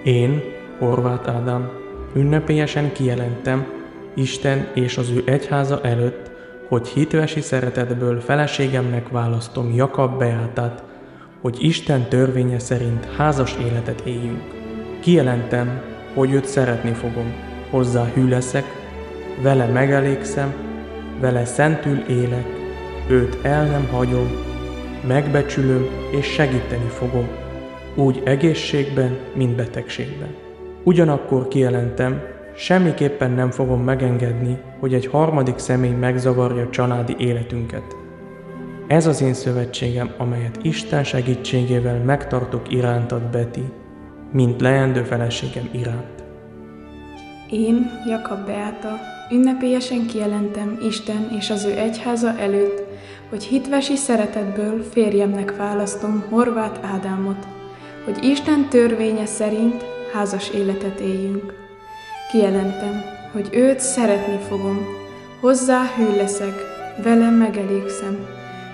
Én, Horváth Ádám, ünnepélyesen kijelentem Isten és az ő egyháza előtt, hogy hitvesi szeretetből feleségemnek választom Jakab Beátát, hogy Isten törvénye szerint házas életet éljünk. Kijelentem, hogy őt szeretni fogom, hozzá hű leszek, vele megelégszem, vele szentül élek, őt el nem hagyom, megbecsülöm és segíteni fogom, úgy egészségben, mint betegségben. Ugyanakkor kijelentem, semmiképpen nem fogom megengedni, hogy egy harmadik személy megzavarja családi életünket. Ez az én szövetségem, amelyet Isten segítségével megtartok irántad, Beti, mint leendő feleségem iránt. Én, Jakab Beáta, ünnepélyesen kijelentem Isten és az ő egyháza előtt, hogy hitvesi szeretetből férjemnek választom Horváth Ádámot, hogy Isten törvénye szerint házas életet éljünk. Kijelentem, hogy őt szeretni fogom, hozzá hű leszek, vele megelégszem,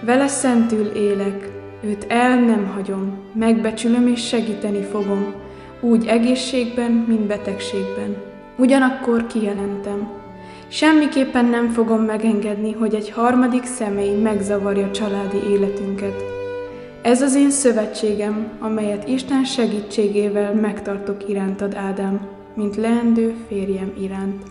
vele szentül élek, őt el nem hagyom, megbecsülöm és segíteni fogom, úgy egészségben, mint betegségben. Ugyanakkor kijelentem, semmiképpen nem fogom megengedni, hogy egy harmadik személy megzavarja családi életünket. Ez az én szövetségem, amelyet Isten segítségével megtartok irántad, Ádám, mint leendő férjem iránt.